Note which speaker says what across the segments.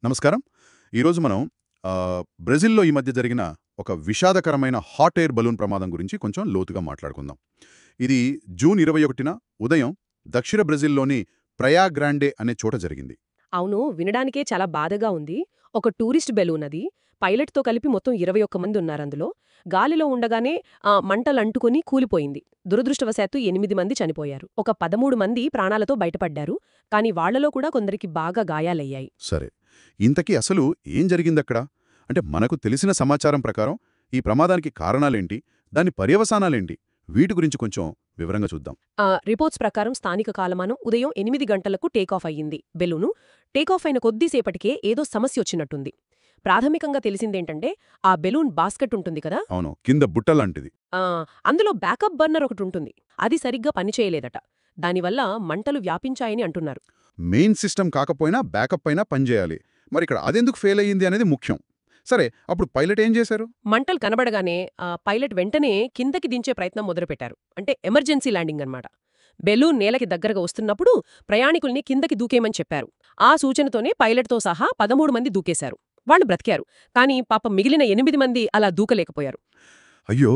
Speaker 1: నమస్కారం. ఈరోజు మనం బ్రెజిల్‌లో ఈ మధ్య జరిగిన ఒక విషాదకరమైన హాట్ ఎయిర్ బలూన్ ప్రమాదం గురించి కొంచెం లోతుగా మాట్లాడుకుందాం. ఇది జూన్ 21న ఉదయం దక్షిణ బ్రెజిల్‌లోని ప్రయా గ్రాండే అనే చోట జరిగింది.
Speaker 2: అవును, వినడానికే చాలా బాధగా ఉంది. ఒక టూరిస్ట్ బెలూన్ అది. పైలట్తో కలిపి మొత్తం 21 మంది ఉన్నారందులో. గాలిలో ఉండగానే మంటలంటుకుని కూలిపోయింది. దురదృష్టవశాత్తు 8 మంది చనిపోయారు. ఒక 13 మంది ప్రాణాలతో బయటపడ్డారు. కానీ వాళ్లలో కూడా కొందరికి బాగా గాయాలయ్యాయి.
Speaker 1: సరే, ఇంతకీ అసలు ఏం జరిగిందక్కడ? అంటే మనకు తెలిసిన సమాచారం ప్రకారం ఈ ప్రమాదానికి కారణాలేంటి, దాని పర్యవసానాలేంటి, వీటి గురించి కొంచెం వివరంగా చూద్దాం.
Speaker 2: రిపోర్ట్స్ ప్రకారం స్థానిక కాలమానం ఉదయం 8 గంటలకు టేకాఫ్ అయ్యింది బెలూను. టేకాఫ్ అయిన కొద్దిసేపటికే ఏదో సమస్య వచ్చినట్టుంది. ప్రాథమికంగా తెలిసిందేంటంటే ఆ బెలూన్ బాస్కెట్ ఉంటుంది కదా,
Speaker 1: అవును, కింద బుట్టలాంటిది.
Speaker 2: అందులో బ్యాకప్ బర్నర్ ఒకటుంటుంది. అది సరిగ్గా పనిచేయలేదట. దానివల్ల మంటలు వ్యాపించాయని అంటున్నారు.
Speaker 1: మెయిన్ సిస్టమ్ కాకపోయినా బ్యాకప్ అయినా పనిచేయాలి. మరిక్కడ అదెందుకు ఫెయిల్ అయ్యింది అనేది ముఖ్యం. సరే, అప్పుడు పైలట్ ఏం చేశారు?
Speaker 2: మంటలు కనబడగానే పైలట్ వెంటనే కిందకి దించే ప్రయత్నం మొదలుపెట్టారు. అంటే ఎమర్జెన్సీ ల్యాండింగ్ అన్నమాట. బెలూన్ నేలకి దగ్గరగా వస్తున్నప్పుడు ప్రయాణికుల్ని కిందకి దూకేయమని చెప్పారు. ఆ సూచనతోనే పైలట్తో సహా 13 మంది దూకేశారు. వాళ్ళు బ్రతికారు. కానీ పాపం మిగిలిన 8 మంది అలా దూకలేకపోయారు.
Speaker 1: అయ్యో,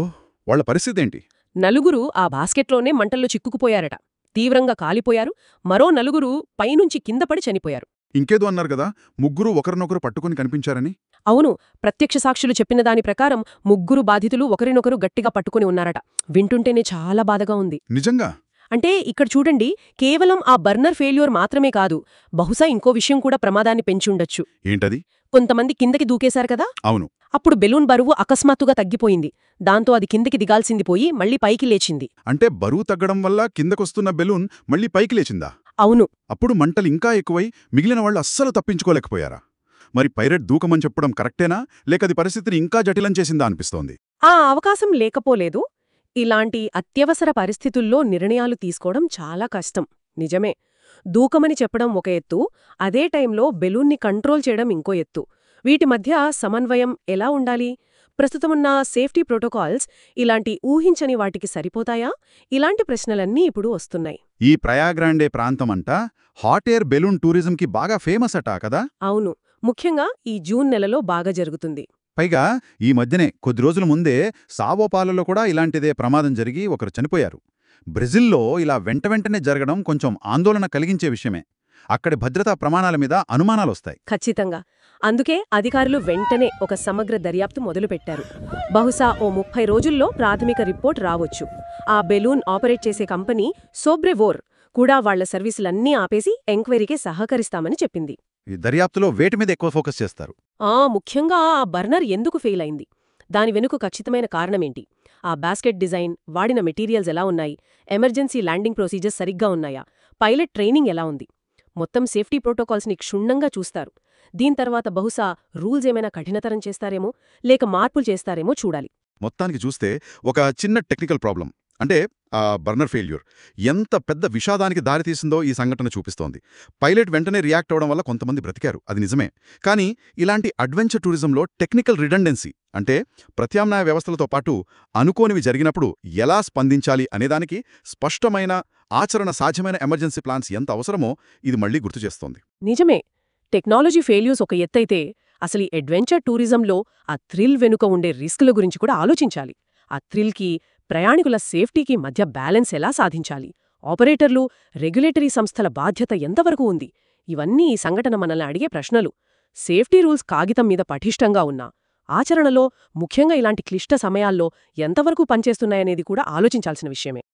Speaker 1: వాళ్ళ పరిస్థితేంటి?
Speaker 2: నలుగురు ఆ బాస్కెట్లోనే మంటల్లో చిక్కుకుపోయారట. తీవ్రంగా కాలిపోయారు. మరో నలుగురు పైనుంచి కిందపడి చనిపోయారు.
Speaker 1: ఇంకేదో అన్నారు కదా, ముగ్గురు ఒకరినొకరు పట్టుకుని కనిపించారని.
Speaker 2: అవును, ప్రత్యక్ష సాక్షులు చెప్పిన దాని ప్రకారం ముగ్గురు బాధితులు ఒకరినొకరు గట్టిగా పట్టుకుని ఉన్నారట. వింటుంటేనే చాలా బాధగా ఉంది.
Speaker 1: నిజంగా?
Speaker 2: అంటే ఇక్కడ చూడండి, కేవలం ఆ బర్నర్ ఫెయిల్యూర్ మాత్రమే కాదు, బహుశా ఇంకో విషయం కూడా ప్రమాదాన్ని పెంచుండొచ్చు.
Speaker 1: ఏంటది?
Speaker 2: కొంతమంది కిందకి దూకేశారు కదా,
Speaker 1: అవును.
Speaker 2: అప్పుడు బెలూన్ బరువు అకస్మాత్తుగా తగ్గిపోయింది. దాంతో అది కిందకి దిగాల్సింది పోయి మళ్లీ పైకి లేచింది.
Speaker 1: అంటే బరువు తగ్గడం వల్ల కిందకొస్తున్న బెలూన్ మళ్ళీ పైకి లేచిందా?
Speaker 2: అవును.
Speaker 1: అప్పుడు మంటలు ఇంకా ఎక్కువై మిగిలిన వాళ్ళు అస్సలు తప్పించుకోలేకపోయారా? మరి పైలట్ దూకమని చెప్పడం కరెక్టేనా, లేక అది పరిస్థితిని ఇంకా జటిలం చేసిందా అనిపిస్తోంది.
Speaker 2: ఆ అవకాశం లేకపోలేదు. ఇలాంటి అత్యవసర పరిస్థితుల్లో నిర్ణయాలు తీసుకోవడం చాలా కష్టం, నిజమే. దూకమని చెప్పడం ఒక ఎత్తు, అదే టైంలో బెలూన్ని కంట్రోల్ చేయడం ఇంకో ఎత్తు. వీటి మధ్య సమన్వయం ఎలా ఉండాలి? ప్రస్తుతమున్న సేఫ్టీ ప్రోటోకాల్స్ ఇలాంటి ఊహించని వాటికి సరిపోతాయా? ఇలాంటి ప్రశ్నలన్నీ ఇప్పుడు వస్తున్నాయి.
Speaker 1: ఈ ప్రయాగ్రాండే ప్రాంతమంతా హాట్ ఎయిర్ బెలూన్ టూరిజంకి బాగా ఫేమస్ అటా కదా?
Speaker 2: అవును, ముఖ్యంగా ఈ జూన్ నెలలో బాగా జరుగుతుంది.
Speaker 1: పైగా ఈ మధ్యనే కొద్ది రోజుల ముందే సావోపాలలో కూడా ఇలాంటిదే ప్రమాదం జరిగి ఒకరు చనిపోయారు. బ్రెజిల్లో ఇలా వెంటనే జరగడం కొంచెం ఆందోళన కలిగించే విషయమే. అక్కడి భద్రతా ప్రమాణాల మీద అనుమానాలొస్తాయి.
Speaker 2: ఖచ్చితంగా. అందుకే అధికారులు వెంటనే ఒక సమగ్ర దర్యాప్తు మొదలుపెట్టారు. బహుశా ఓ 30 రోజుల్లో ప్రాథమిక రిపోర్ట్ రావొచ్చు. ఆ బెలూన్ ఆపరేట్ చేసే కంపెనీ సోబ్రెవోర్ కూడా వాళ్ల సర్వీసులన్నీ ఆపేసి ఎంక్వైరీకి సహకరిస్తామని చెప్పింది.
Speaker 1: ఈ దర్యాప్తులో వేటి మీద ఎక్కువ ఫోకస్ చేస్తారు?
Speaker 2: ముఖ్యంగా ఆ బర్నర్ ఎందుకు ఫెయిల్ అయింది, దాని వెనుక ఖచ్చితమైన కారణమేంటి, ఆ బాస్కెట్ డిజైన్, వాడిన మెటీరియల్స్ ఎలా ఉన్నాయి, ఎమర్జెన్సీ ల్యాండింగ్ ప్రొసీజర్స్ సరిగ్గా ఉన్నాయా, పైలట్ ట్రైనింగ్ ఎలా ఉంది, మొత్తం సేఫ్టీ ప్రోటోకాల్స్ని క్షుణ్ణంగా చూస్తారు. దీని తర్వాత బహుశా రూల్స్ ఏమైనా కఠినతరం చేస్తారేమో, లేక మార్పులు చేస్తారేమో చూడాలి.
Speaker 1: మొత్తానికి చూస్తే ఒక చిన్న టెక్నికల్ ప్రాబ్లం, అంటే ఆ బర్నర్ ఫెయిల్యూర్ ఎంత పెద్ద విషాదానికి దారితీసిందో ఈ సంఘటన చూపిస్తోంది. పైలట్ వెంటనే రియాక్ట్ అవడం వల్ల కొంతమంది బ్రతికారు, అది నిజమే. కానీ ఇలాంటి అడ్వెంచర్ టూరిజంలో టెక్నికల్ రిడండెన్సీ, అంటే ప్రత్యామ్నాయ వ్యవస్థలతో పాటు అనుకోనివి జరిగినప్పుడు ఎలా స్పందించాలి అనేదానికి స్పష్టమైన ఆచరణ సాధ్యమైన ఎమర్జెన్సీ ప్లాన్స్ ఎంత అవసరమో ఇది మళ్లీ గుర్తు చేస్తోంది.
Speaker 2: నిజమే. టెక్నాలజీ ఫెయిల్యూర్స్ ఒక ఎత్తైతే, అసలు ఈ అడ్వెంచర్ టూరిజంలో ఆ థ్రిల్ వెనుక ఉండే రిస్కుల గురించి కూడా ఆలోచించాలి. ఆ థ్రిల్కి, ప్రయాణికుల సేఫ్టీకి మధ్య బ్యాలెన్స్ ఎలా సాధించాలి, ఆపరేటర్లు, రెగ్యులేటరీ సంస్థల బాధ్యత ఎంతవరకు ఉంది, ఇవన్నీ ఈ సంఘటన మనల్ని అడిగే ప్రశ్నలు. సేఫ్టీ రూల్స్ కాగితం మీద పటిష్టంగా ఉన్నా, ఆచరణలో, ముఖ్యంగా ఇలాంటి క్లిష్ట సమయాల్లో ఎంతవరకు పనిచేస్తున్నాయనేది కూడా ఆలోచించాల్సిన విషయమే.